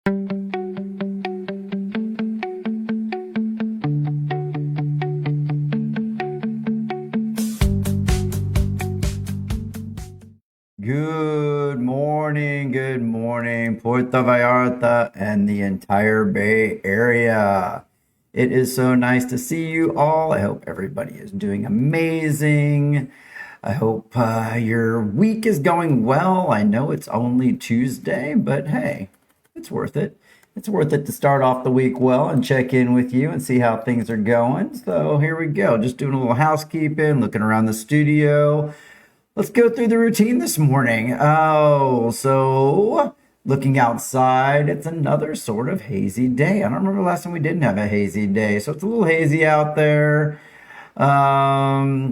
Good morning, Puerto Vallarta and the entire Bay Area. It is so nice to see you all. I hope everybody is doing amazing. I hope your week is going well. I know it's only Tuesday, but hey, it's worth it. It's worth it to start off the week well and check in with you and see how things are going. So here we go. Just doing a little housekeeping, looking around the studio. Let's go through the routine this morning. So looking outside, it's another sort of hazy day. I don't remember the last time we didn't have a hazy day. So it's a little hazy out there.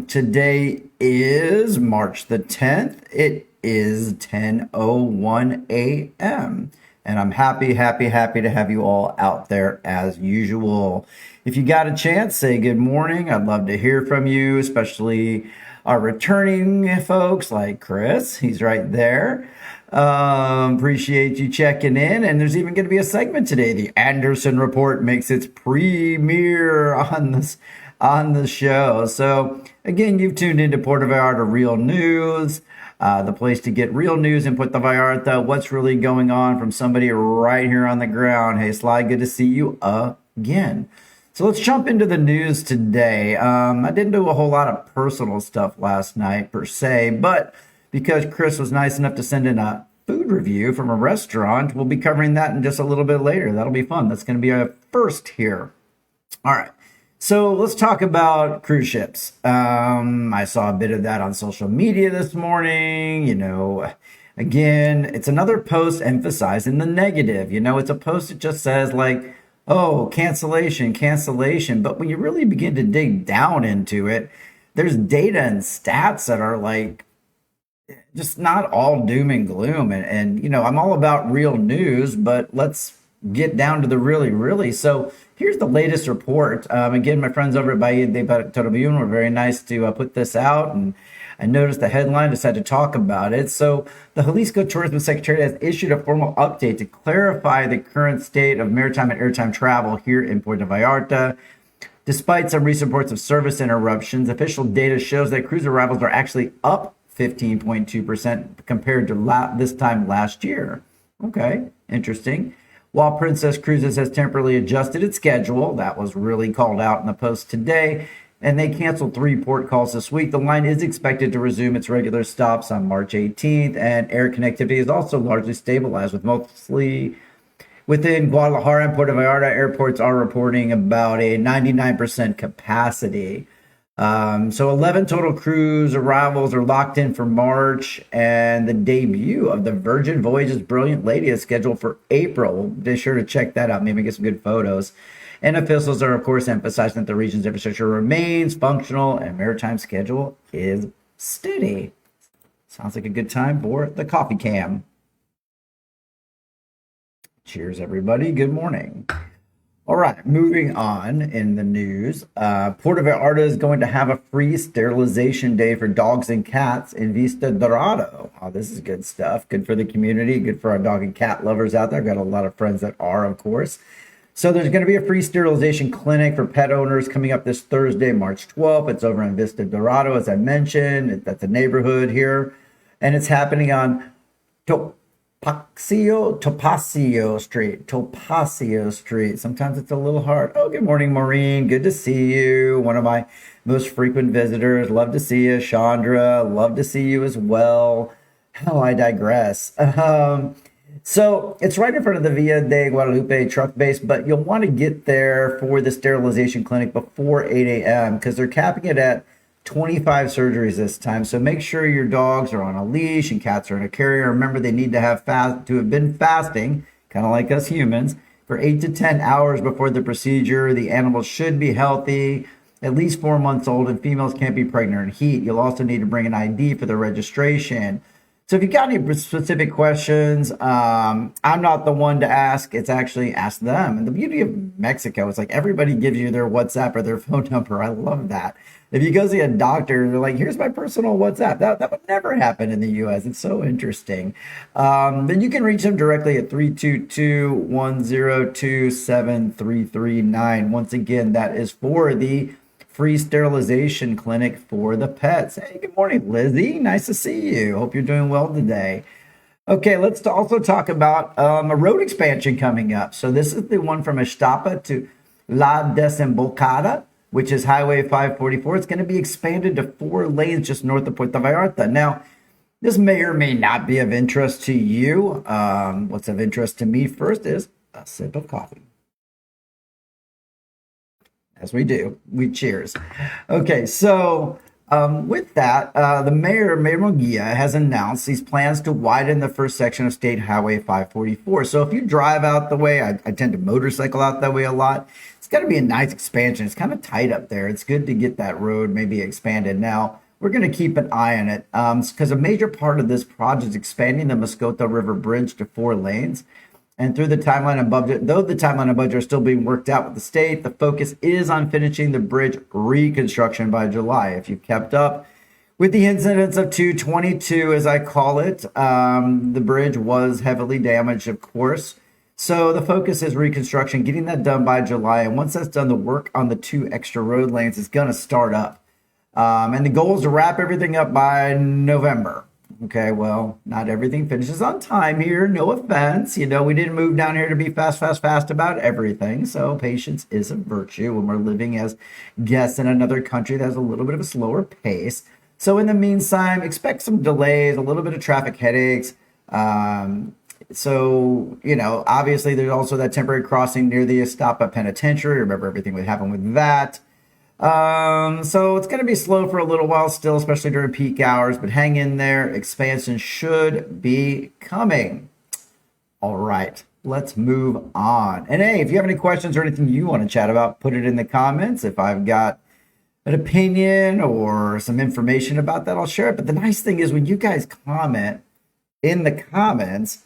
Today is March the 10th. It is 10:01 a.m. And I'm happy to have you all out there as usual. If you got a chance, say good morning. I'd love to hear from you, especially our returning folks like Chris. He's right there. Appreciate you checking in. And there's even going to be a segment today. The Anderson Report makes its premiere on the show. So again, you've tuned into Puerto Vallarta Real News, the place to get real news in Puerto Vallarta. What's really going on from somebody right here on the ground. Hey, Sly, good to see you again. So let's jump into the news today. I didn't do a whole lot of personal stuff last night per se, but because Chris was nice enough to send in a food review from a restaurant, we'll be covering that in just a little bit later. That'll be fun. That's going to be a first here. All right. So let's talk about cruise ships. I saw a bit of that on social media this morning. Again, it's another post emphasizing the negative. It's a post that just says like, oh, cancellation. But when you really begin to dig down into it, there's data and stats that are like just not all doom and gloom. And I'm all about real news, but let's get down to the really. So here's the latest report. Again, my friends over at Bahia de Torreón were very nice to put this out, and I noticed the headline, decided to talk about it. So the Jalisco Tourism Secretary has issued a formal update to clarify the current state of maritime and airtime travel here in Puerto Vallarta. Despite some recent reports of service interruptions, official data shows that cruise arrivals are actually up 15.2% compared to this time last year. Okay, interesting. While Princess Cruises has temporarily adjusted its schedule, that was really called out in the post today, and they canceled 3 port calls this week. The line is expected to resume its regular stops on March 18th, and air connectivity is also largely stabilized, with mostly within Guadalajara and Puerto Vallarta. Airports are reporting about a 99% capacity. So 11 total cruise arrivals are locked in for March, and the debut of the Virgin Voyages Brilliant Lady is scheduled for April. Be sure to check that out, maybe get some good photos. And officials are, of course, emphasizing that the region's infrastructure remains functional and maritime schedule is steady. Sounds like a good time for the coffee cam. Cheers, everybody. Good morning. All right, moving on in the news. Puerto Vallarta is going to have a free sterilization day for dogs and cats in Vista Dorado. Oh, this is good stuff. Good for the community. Good for our dog and cat lovers out there. I've got a lot of friends that are, of course. So there's going to be a free sterilization clinic for pet owners coming up this Thursday, March 12th. It's over in Vista Dorado, as I mentioned. That's a neighborhood here. And it's happening on Topacio Street. Sometimes it's a little hard. Oh, good morning, Maureen. Good to see you. One of my most frequent visitors. Love to see you. Chandra, love to see you as well. Oh, I digress. So it's right in front of the Villa de Guadalupe truck base, but you'll want to get there for the sterilization clinic before 8 a.m. because they're capping it at 25 surgeries this time. So make sure your dogs are on a leash and cats are in a carrier. Remember, they need to have been fasting, kind of like us humans, for 8 to 10 hours before the procedure. The animals should be healthy, at least 4 months old, and females can't be pregnant or in heat. You'll also need to bring an ID for the registration. So if you got any specific questions, I'm not the one to ask. It's actually ask them. And the beauty of Mexico is like everybody gives you their WhatsApp or their phone number. I love that. If you go see a doctor, they're like, here's my personal WhatsApp. That would never happen in the US. It's so interesting. Then you can reach them directly at 322-102-7339. Once again, that is for the free sterilization clinic for the pets. Hey, good morning, Lizzie. Nice to see you. Hope you're doing well today. Okay, let's also talk about a road expansion coming up. So this is the one from Ixtapa to La Desembocada, which is Highway 544. It's going to be expanded to 4 lanes just north of Puerto Vallarta. Now, this may or may not be of interest to you. What's of interest to me first is a sip of coffee. As we do, we cheers. Okay, so with that, the Mayor Munguia has announced these plans to widen the first section of State Highway 544. So if you drive out the way, I tend to motorcycle out that way a lot. It's got to be a nice expansion. It's kind of tight up there. It's good to get that road maybe expanded. Now, we're going to keep an eye on it because a major part of this project is expanding the Moscota River Bridge to 4 lanes. And through the timeline and budget, though the timeline and budget are still being worked out with the state, the focus is on finishing the bridge reconstruction by July. If you've kept up with the incidents of 222, as I call it, the bridge was heavily damaged, of course. So the focus is reconstruction, getting that done by July. And once that's done, the work on the 2 extra road lanes is going to start up. And the goal is to wrap everything up by November. Okay, well, not everything finishes on time here. No offense. You know, we didn't move down here to be fast about everything. So patience is a virtue when we're living as guests in another country that has a little bit of a slower pace. So in the meantime, expect some delays, a little bit of traffic headaches. So, you know, obviously there's also that temporary crossing near the Ixtapa Penitentiary. Remember everything would happen with that. So it's going to be slow for a little while still, especially during peak hours, but hang in there. Expansion should be coming. All right, let's move on. And hey, if you have any questions or anything you want to chat about, put it in the comments. If I've got an opinion or some information about that, I'll share it. But the nice thing is when you guys comment in the comments,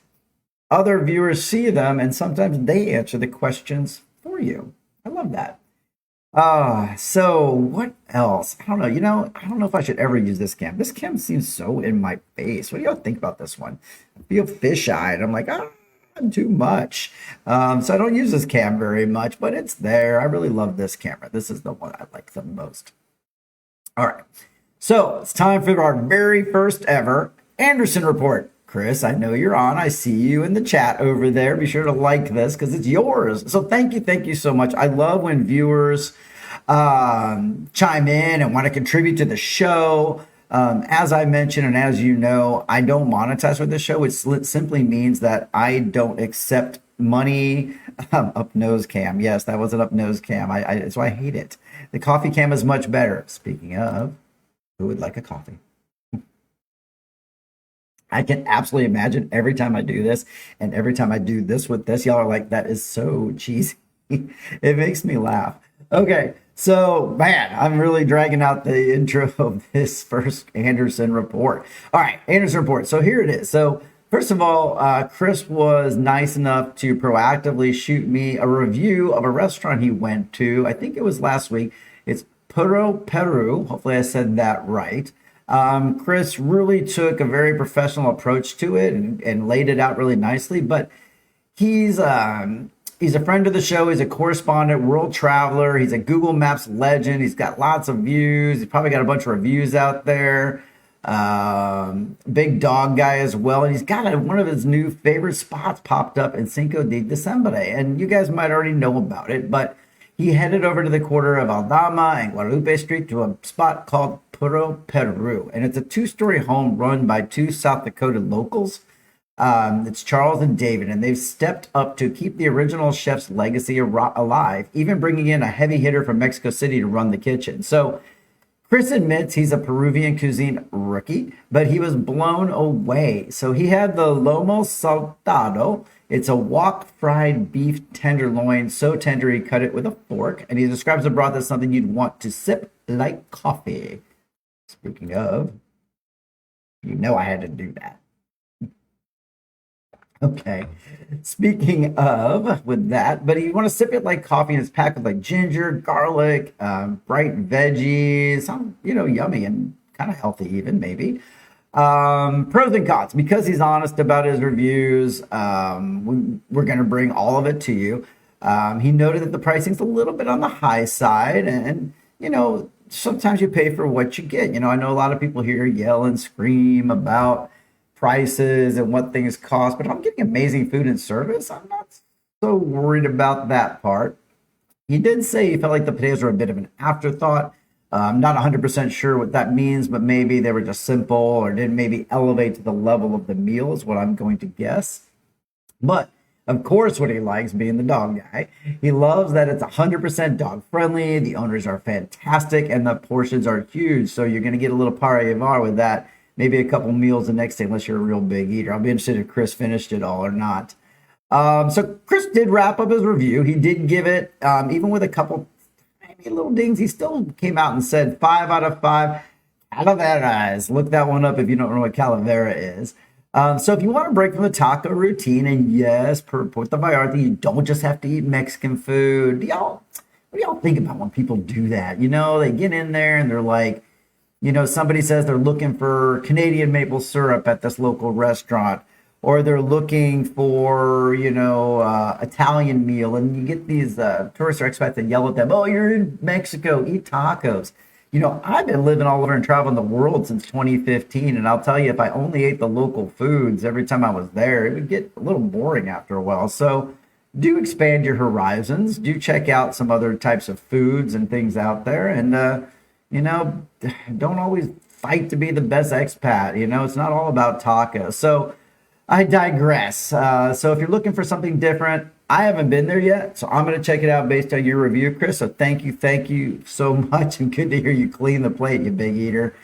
other viewers see them and sometimes they answer the questions for you. I love that. So what else? I don't know. You know, I don't know if I should ever use this cam. This cam seems so in my face. What do y'all think about this one? I feel fish-eyed. I'm like, too much. So I don't use this cam very much, but it's there. I really love this camera. This is the one I like the most. All right. So it's time for our very first ever Anderson report. Chris, I know you're on. I see you in the chat over there. Be sure to like this because it's yours. So thank you so much. I love when viewers chime in and want to contribute to the show. As I mentioned, and as you know, I don't monetize with the show. It simply means that I don't accept money. Up nose cam. Yes, that was an up nose cam. So I hate it. The coffee cam is much better. Speaking of, who would like a coffee? I can absolutely imagine every time I do this and every time I do this with this, y'all are like, that is so cheesy. It makes me laugh. Okay, so man, I'm really dragging out the intro of this first Anderson report. All right, Anderson report. So here it is. So first of all, Chris was nice enough to proactively shoot me a review of a restaurant he went to. I think it was last week. It's Puerto Peru. Hopefully I said that right. Chris really took a very professional approach to it and laid it out really nicely, but he's a friend of the show. He's a correspondent, world traveler. He's a Google Maps legend. He's got lots of views. He's probably got a bunch of reviews out there. Big dog guy as well. And he's got one of his new favorite spots popped up in Cinco de Diciembre. And you guys might already know about it, but he headed over to the corner of Aldama and Guadalupe Street to a spot called Puerto Peru. And it's a 2-story home run by 2 South Dakota locals. It's Charles and David, and they've stepped up to keep the original chef's legacy alive, even bringing in a heavy hitter from Mexico City to run the kitchen. So Chris admits he's a Peruvian cuisine rookie, but he was blown away. So he had the lomo saltado. It's a wok fried beef tenderloin, so tender he cut it with a fork. And he describes the broth as something you'd want to sip like coffee. Speaking of, you know I had to do that. Okay. Speaking of, with that, but you want to sip it like coffee, and it's packed with like ginger, garlic, bright veggies, some, yummy and kind of healthy even maybe. Pros and cons. Because he's honest about his reviews, we're going to bring all of it to you. He noted that the pricing's a little bit on the high side, and sometimes you pay for what you get. I know a lot of people here yell and scream about prices and what things cost, but if I'm getting amazing food and service, I'm not so worried about that part. He did say he felt like the potatoes were a bit of an afterthought. I'm not 100% sure what that means, but maybe they were just simple or didn't maybe elevate to the level of the meal, is what I'm going to guess. But of course, what he likes, being the dog guy, he loves that it's 100% dog friendly. The owners are fantastic and the portions are huge. So you're going to get a little party-var with that. Maybe a couple meals the next day, unless you're a real big eater. I'll be interested if Chris finished it all or not. So Chris did wrap up his review. He did give it, even with a couple maybe little dings, he still came out and said 5 out of 5. Calaveras. Look that one up if you don't know what calavera is. So if you want to break from the taco routine, and yes, per Puerto Vallarta, you don't just have to eat Mexican food. What do y'all think about when people do that? They get in there and they're like, somebody says they're looking for Canadian maple syrup at this local restaurant, or they're looking for, Italian meal, and you get these tourists or expats that yell at them, "Oh, you're in Mexico, eat tacos." I've been living all over and traveling the world since 2015, and I'll tell you, if I only ate the local foods every time I was there, it would get a little boring after a while. So do expand your horizons. Do check out some other types of foods and things out there, and don't always fight to be the best expat. It's not all about tacos. So I digress. So if you're looking for something different, I haven't been there yet, so I'm going to check it out based on your review, Chris. So thank you so much, and good to hear you clean the plate, you big eater.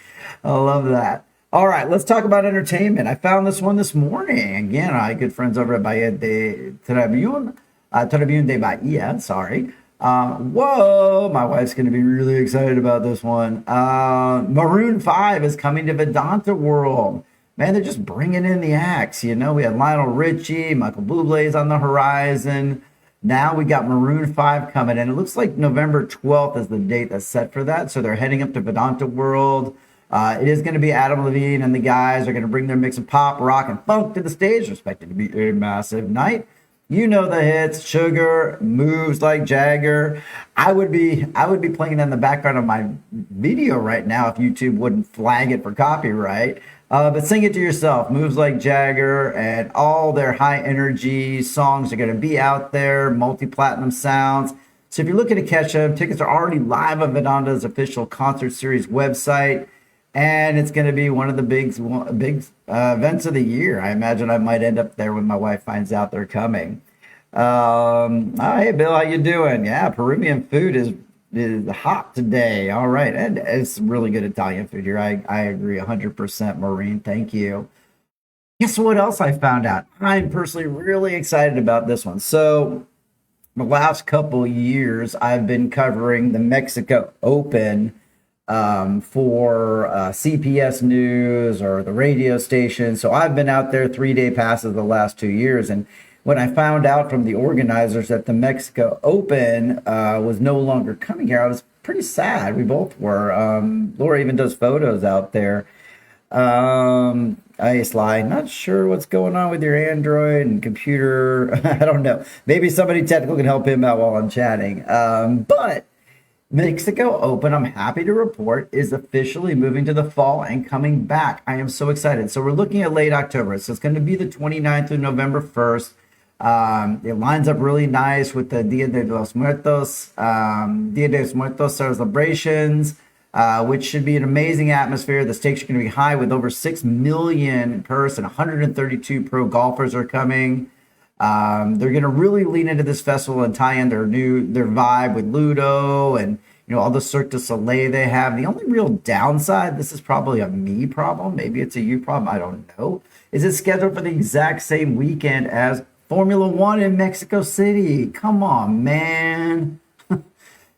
I love that. All right, let's talk about entertainment. I found this one this morning. Again, I good friends over at Bahia de Tribune de Bahia, sorry. Whoa, my wife's going to be really excited about this one. Maroon 5 is coming to Vedanta World. Man, they're just bringing in the acts. We had Lionel Richie, Michael Bublé's on the horizon. Now we got Maroon 5 coming in. It looks like November 12th is the date that's set for that. So they're heading up to Vedanta World. It is going to be Adam Levine and the guys are going to bring their mix of pop, rock, and funk to the stage. Expected to be a massive night. You know the hits: Sugar, Moves Like Jagger. I would be playing that in the background of my video right now if YouTube wouldn't flag it for copyright. But sing it to yourself. Moves Like Jagger and all their high energy songs are going to be out there, multi-platinum sounds. So if you're looking to catch them, tickets are already live on Vedanta's official concert series website. And it's going to be one of the big events of the year. I imagine I might end up there when my wife finds out they're coming. Hey, Bill, how you doing? Yeah, Peruvian food is hot today. All right. And it's really good Italian food here. I agree 100%, Maureen. Thank you. Guess what else I found out? I'm personally really excited about this one. So the last couple years, I've been covering the Mexico Open for CPS News or the radio station. So I've been out there 3-day passes the last 2 years. And when I found out from the organizers that the Mexico Open was no longer coming here, I was pretty sad. We both were. Laura even does photos out there. Hey, Sly, not sure what's going on with your Android and computer. I don't know. Maybe somebody technical can help him out while I'm chatting. But Mexico Open, I'm happy to report, is officially moving to the fall and coming back. I am so excited. So we're looking at late October. So it's going to be the 29th through November 1st. It lines up really nice with the Dia de los Muertos, celebrations, which should be an amazing atmosphere. The stakes are going to be high with over 6 million in person. 132 pro golfers are coming. They're going to really lean into this festival and tie in their vibe with Ludo and all the Cirque du Soleil they have. The only real downside, this is probably a me problem, maybe it's a you problem, I don't know, is it's scheduled for the exact same weekend as Formula One in Mexico City. Come on, man.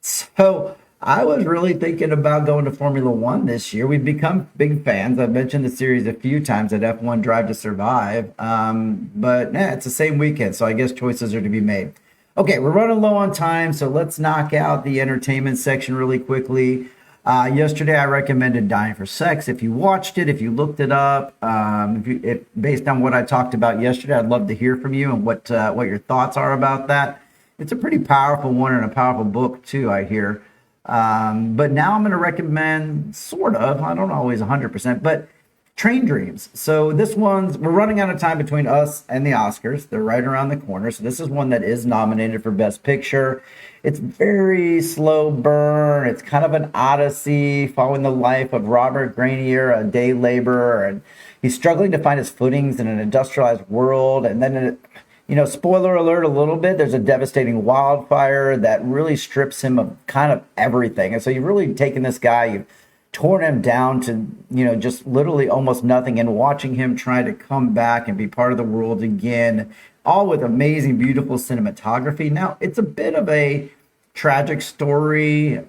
So I was really thinking about going to Formula One this year. We've become big fans. I've mentioned the series a few times at F1 Drive to Survive. But it's the same weekend, so I guess choices are to be made. Okay, we're running low on time, so let's knock out the entertainment section really quickly. Yesterday, I recommended Dying for Sex. If you watched it, if you looked it up, if based on what I talked about yesterday, I'd love to hear from you and what your thoughts are about that. It's a pretty powerful one and a powerful book too, I hear. But now I'm going to recommend sort of, I don't always 100%, but Train Dreams. So we're running out of time between us and the Oscars. They're right around the corner. So this is one that is nominated for Best Picture. It's very slow burn. It's kind of an odyssey following the life of Robert Grenier, a day laborer, and he's struggling to find his footings in an industrialized world. And then spoiler alert a little bit, there's a devastating wildfire that really strips him of kind of everything. And so you've really taken this guy, you've torn him down to, just literally almost nothing, and watching him try to come back and be part of the world again, all with amazing, beautiful cinematography. Now, it's a bit of a tragic story. The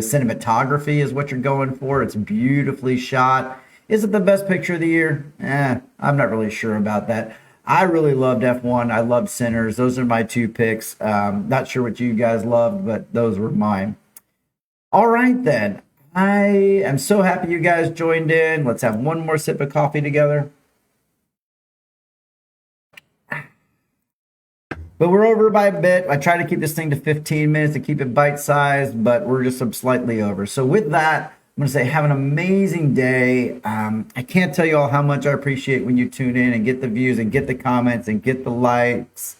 cinematography is what you're going for. It's beautifully shot. Is it the best picture of the year? I'm not really sure about that. I really loved F1. I loved Sinners. Those are my two picks. Not sure what you guys loved, but those were mine. All right, then. I am so happy you guys joined in. Let's have one more sip of coffee together. But we're over by a bit. I try to keep this thing to 15 minutes to keep it bite-sized, but we're just slightly over. So with that, I'm going to say have an amazing day. I can't tell you all how much I appreciate when you tune in and get the views and get the comments and get the likes.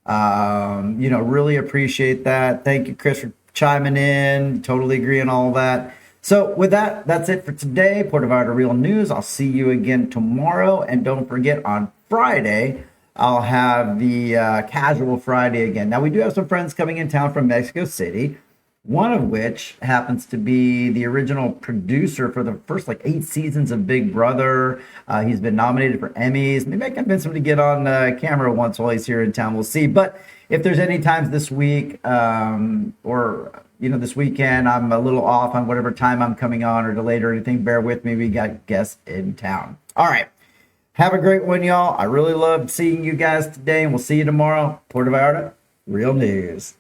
Really appreciate that. Thank you, Chris, for chiming in. Totally agree on all that. So with that, that's it for today. Puerto Vallarta Real News. I'll see you again tomorrow. And don't forget, on Friday, I'll have the Casual Friday again. Now, we do have some friends coming in town from Mexico City, one of which happens to be the original producer for the first 8 seasons of Big Brother. He's been nominated for Emmys. Maybe I can convince him to get on camera once while he's here in town. We'll see. But if there's any times this week or this weekend, I'm a little off on whatever time I'm coming on or delayed or anything, bear with me. We got guests in town. All right. Have a great one, y'all. I really loved seeing you guys today, and we'll see you tomorrow. Puerto Vallarta, Real News.